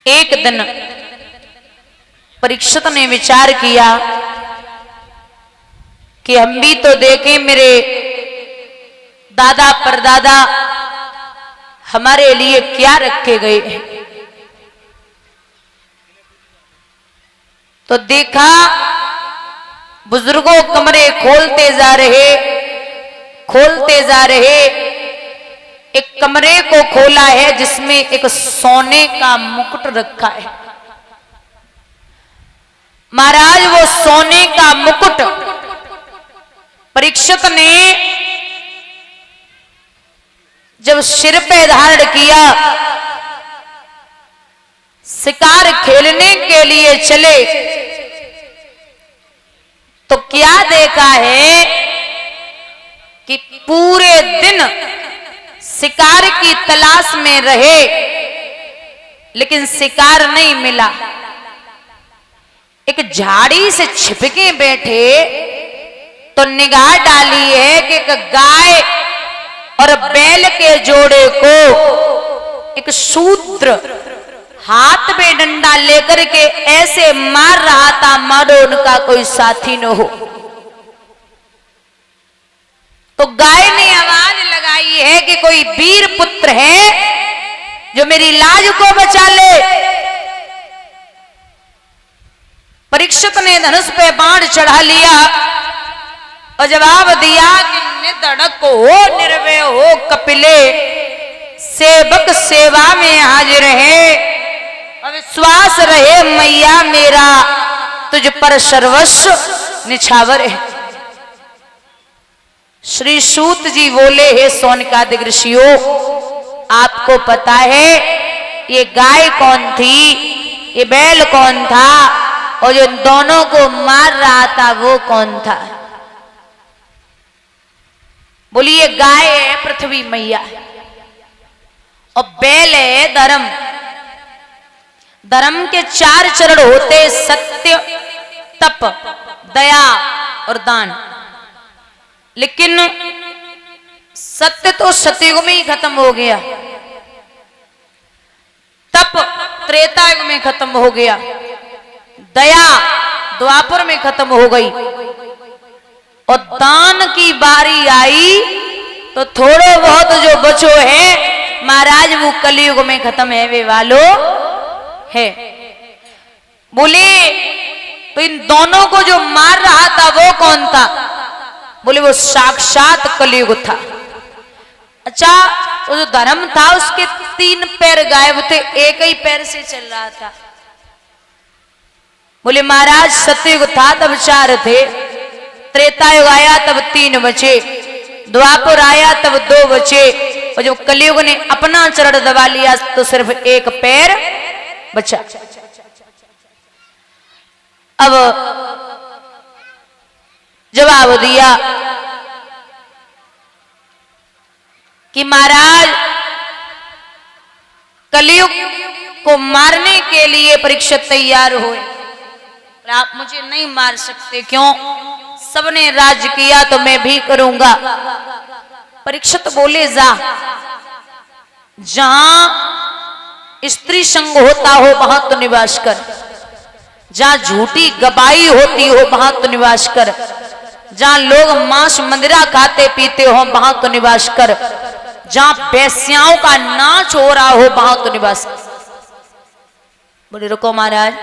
एक दिन परीक्षित ने विचार किया कि हम भी तो देखें मेरे दादा परदादा हमारे लिए क्या रखे गए हैं। तो देखा बुजुर्गों कमरे खोलते जा रहे एक कमरे को खोला है जिसमें एक सोने का मुकुट रखा है। महाराज वो सोने का मुकुट परीक्षित ने जब सिर पे धारण किया, शिकार खेलने के लिए चले तो क्या देखा है कि पूरे दिन शिकार की तलाश में रहे लेकिन शिकार नहीं मिला। एक झाड़ी से छिपके बैठे तो निगाह डाली है कि एक गाय और बैल के जोड़े को एक शूद्र हाथ में डंडा लेकर के ऐसे मार रहा था मानो उनका कोई साथी न हो। तो गाय ने आवाज लगाई है कि कोई वीर पुत्र है जो मेरी लाज को बचा ले। परीक्षित ने धनुष पे बाण चढ़ा लिया और जवाब दिया कि निधड़क हो निर्भय हो कपिले, सेवक सेवा में हाजिर है, अविश्वास रहे मैया मेरा तुझ पर सर्वस्व निछावर है। श्री सूत जी बोले, हे सौनकादिक ऋषियों, आपको पता है ये गाय कौन थी, ये बैल कौन था और जो दोनों को मार रहा था वो कौन था? बोलिए, गाय है पृथ्वी मैया और बैल है धर्म। धर्म के 4 चरण होते, सत्य, तप, दया और दान। लेकिन सत्य तो सतयुग में ही खत्म हो गया, तप त्रेता युग में खत्म हो गया, दया द्वापर में खत्म हो गई और दान की बारी आई तो थोड़े बहुत जो बचो है महाराज वो कलयुग में खत्म है वे वालों है। बोले तो इन दोनों को जो मार रहा था वो कौन था? बोले वो साक्षात कलयुग था। अच्छा, वो जो धर्म था उसके 3 पैर गायब थे, एक ही पैर से चल रहा था। बोले महाराज सतयुग था तब 4 थे, त्रेतायुग आया तब 3 बचे, द्वापर आया तब 2 बचे और जब कलयुग ने अपना चरण दबा लिया तो सिर्फ 1 पैर बचा। अब जवाब दिया कि महाराज कलयुग को मारने के लिए परीक्षित तैयार हुए, आप मुझे नहीं मार सकते। क्यों? सबने राज किया तो मैं भी करूंगा। परीक्षित बोले, जा जहां स्त्री संग होता हो वहां तो निवास कर, जहां झूठी गवाही होती हो वहां तो निवास कर, जहां लोग मांस मंदिरा खाते पीते हो वहां तो निवास कर, जहां वेश्याओं का नाच हो रहा हो वहां तो निवास कर। बोले रुको महाराज,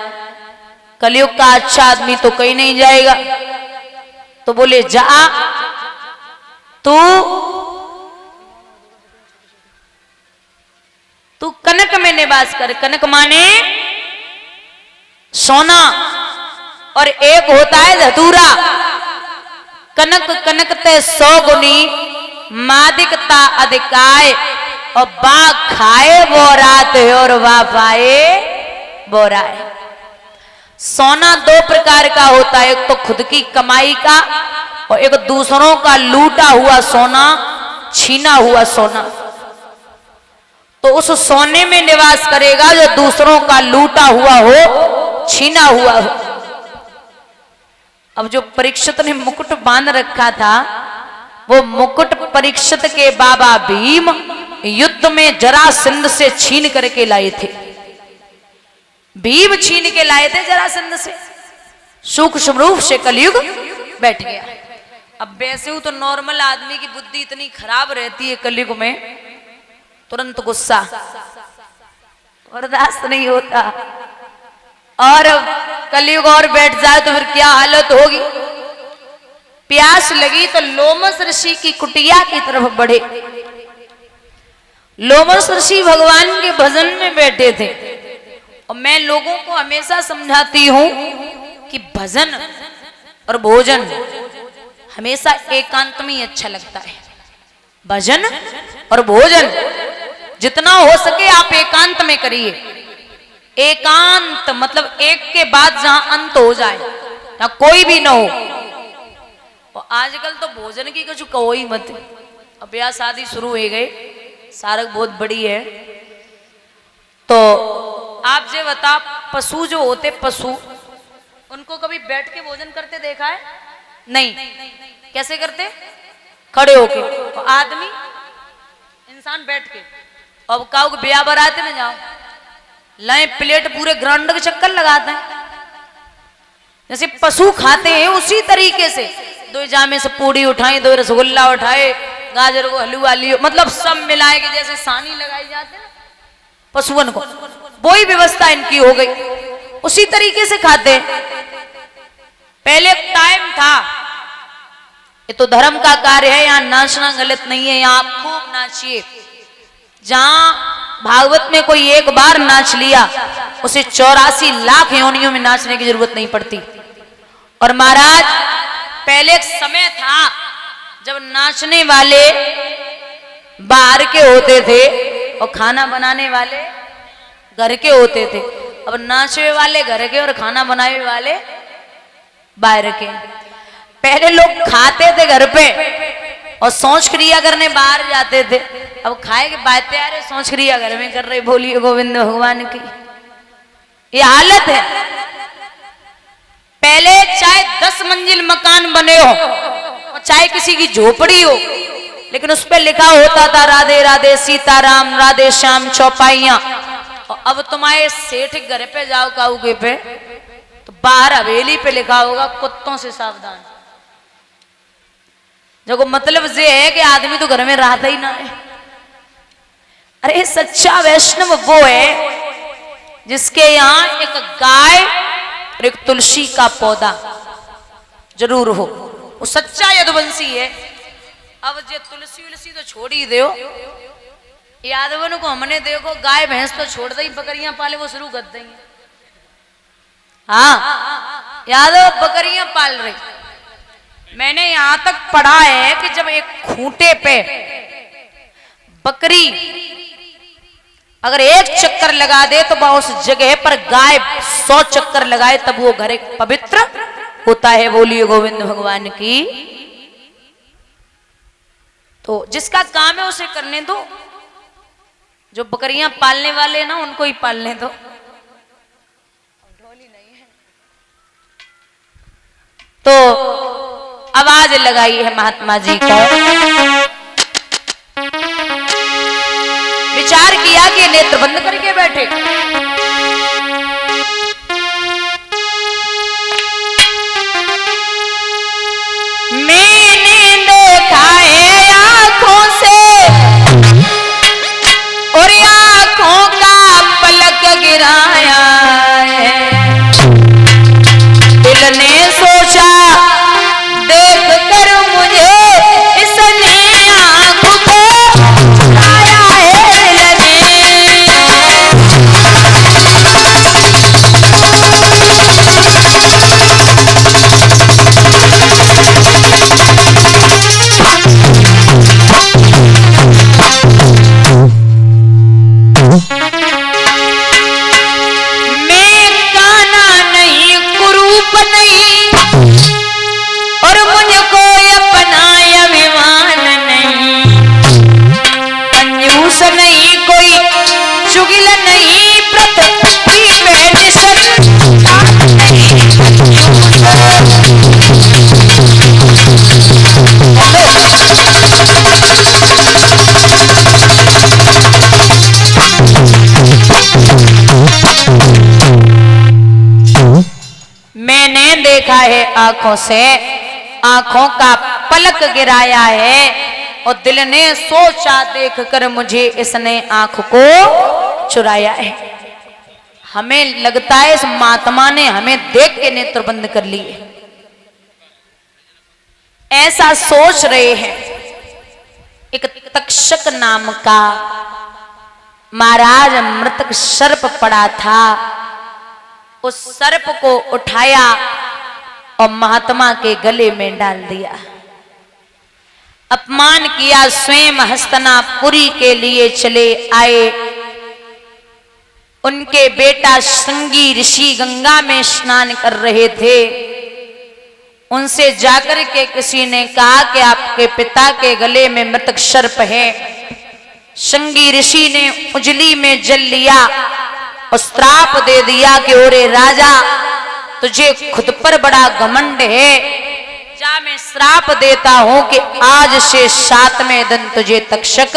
कलयुग का अच्छा आदमी तो कहीं नहीं जाएगा। तो बोले जा तू कनक में निवास कर। कनक माने सोना और एक होता है धतूरा। कनक कनक ते 100 गुनी, मादिकता अधिकाय और बाग खाए वो रात है और वाह पाए वो राय। सोना 2 प्रकार का होता है, एक तो खुद की कमाई का और एक दूसरों का लूटा हुआ सोना, छीना हुआ सोना। तो उस सोने में निवास करेगा जो दूसरों का लूटा हुआ हो, छीना हुआ हो। अब जो परीक्षित ने मुकुट बांध रखा था वो मुकुट परीक्षित के बाबा भीम युद्ध में जरासंध से छीन करके लाए थे। भीम छीन के लाए थे जरासंध से, सूक्ष्म रूप से कलयुग बैठ गया। अब वैसे हूं तो नॉर्मल आदमी की बुद्धि इतनी खराब रहती है कलयुग में, तुरंत गुस्सा बर्दाश्त नहीं होता, और कलयुग और बैठ जाए तो फिर क्या हालत होगी। प्यास लगी तो लोमस ऋषि की कुटिया की तरफ बढ़े। लोमस ऋषि भगवान के भजन में बैठे थे, और मैं लोगों को हमेशा समझाती हूं कि भजन और भोजन हमेशा एकांत में ही अच्छा लगता है। भजन और भोजन जितना हो सके आप एकांत में करिए। एकांत मतलब एक के बाद जहां अंत हो जाए, जहां कोई भी ना हो। और आजकल तो भोजन की कुछ कहो ही मत। अब ब्याह शादी शुरू हो गए, सारक बहुत बड़ी है। तो आप जो बता, पशु जो होते पशु, उनको कभी बैठ के भोजन करते देखा है? नहीं। कैसे करते? खड़े होके। और आदमी इंसान बैठ के। अब काऊ ब्याह बराते में जाओ, लाए प्लेट पूरे ग्राउंड के चक्कर लगाते हैं। जैसे पशु खाते हैं उसी तरीके से, दो जामे से पूड़ी उठाए, दो रसगुल्ला उठाए, गाजर को हलवा लियो, मतलब सब मिलाए के जैसे सानी लगाई जाते हैं पशुओं को, वही व्यवस्था इनकी हो गई। उसी तरीके से खाते हैं। पहले टाइम था, ये तो धर्म का कार्य है, यहाँ नाचना गलत नहीं है, यहाँ आप खूब नाचिए। जहां भागवत में कोई एक बार नाच लिया, उसे 84 लाख योनियों में नाचने की जरूरत नहीं पड़ती। और महाराज पहले एक समय था जब नाचने वाले बाहर के होते थे और खाना बनाने वाले घर के होते थे। अब नाचने वाले घर के और खाना बनाने वाले बाहर के। पहले लोग खाते थे घर पे और सोच क्रिया करने बाहर जाते थे। अब खाए के बातें आ रहे, सोच क्रिया घर में कर रहे। बोलिए गोविंद भगवान की। ये हालत है। पहले चाहे 10 मंजिल मकान बने हो और चाहे किसी की झोपड़ी हो, लेकिन उस पर लिखा होता था राधे राधे सीताराम, राधे श्याम, चौपाइयां। और अब तुम्हारे सेठ घर पे जाओ काउके पे, तो बाहर हवेली पे लिखा होगा कुत्तों से सावधान। जो मतलब ये है कि आदमी तो घर में रहता ही ना है। अरे सच्चा वैष्णव वो है जिसके यहाँ एक गाय और एक तुलसी का पौधा जरूर हो, वो सच्चा यदुवंशी है। अब जो तुलसी उलसी तो छोड़ ही दो, यादवन को हमने देखो गाय भैंस तो छोड़ दी, बकरियां पाले वो शुरू कर देंगे। हाँ, यादव बकरियां पाल रही। मैंने यहां तक पढ़ा है कि जब एक खूंटे पे बकरी अगर एक चक्कर लगा दे तो वह उस जगह पर गाय 100 चक्कर लगाए तब वो घर एक पवित्र होता है। बोलिए गोविंद भगवान की। तो जिसका काम है उसे करने दो। जो बकरियां पालने वाले ना उनको ही पालने दो। तो आवाज लगाई है महात्मा जी को। विचार किया कि नेत्र बंद करके बैठे। मैंने देखा है आंखों से और आंखों का पलक गिराया है। दिल ने सोचा देख कर मुझे इसने आंख को चुराया है। देखा है आंखों से, आंखों का पलक गिराया है, और दिल ने सोचा देख कर मुझे इसने आंख को चुराया है। हमें लगता है इस महात्मा ने हमें देख के नेत्र बंद कर लिए, ऐसा सोच रहे हैं। एक तक्षक नाम का महाराज मृतक सर्प पड़ा था, उस सर्प को उठाया और महात्मा के गले में डाल दिया। अपमान किया, स्वयं हस्तिनापुरी के लिए चले आए। उनके बेटा श्रृंगी ऋषि गंगा में स्नान कर रहे थे, उनसे जाकर के किसी ने कहा कि आपके पिता के गले में मृतक सर्प है। श्रृंगी ऋषि ने उजली में जल लिया और श्राप दे दिया कि ओरे राजा, तुझे खुद पर बड़ा घमंड है, जा मैं श्राप देता हूं कि आज से 7वें दिन तुझे तक्षक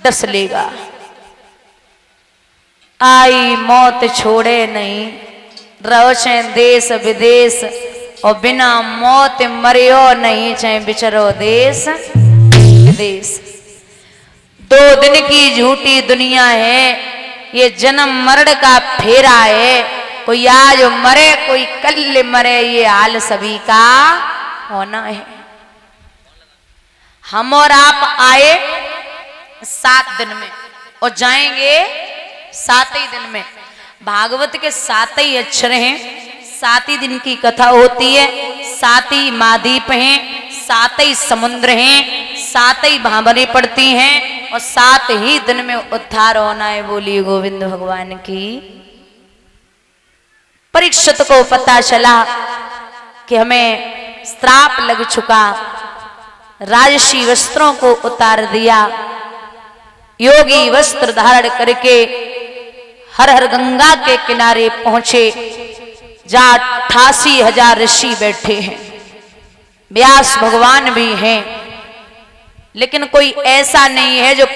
डस लेगा। आई मौत छोड़े नहीं, रवचे देश विदेश, और बिना मौत मरियो नहीं, चाहे बिचरो देश विदेश। 2 दिन की झूठी दुनिया है, ये जन्म मरण का फेरा है, कोई आज मरे कोई कल मरे, ये हाल सभी का होना है। हम और आप आए 7 दिन में और जाएंगे 7 ही दिन में। भागवत के 7 ही अक्षर हैं, 7 ही दिन की कथा होती है, 7 ही महाद्वीप हैं, 7 ही समुद्र हैं, 7 ही भांवरें पड़ती हैं, और 7 ही दिन में उद्धार होना है। बोलिए गोविंद भगवान की। परीक्षित को पता चला कि हमें श्राप लग चुका, राजसी वस्त्रों को उतार दिया, योगी वस्त्र धारण करके हर हर गंगा के किनारे पहुंचे, जहां 88,000 ऋषि बैठे हैं, व्यास भगवान भी हैं, लेकिन कोई ऐसा नहीं है जो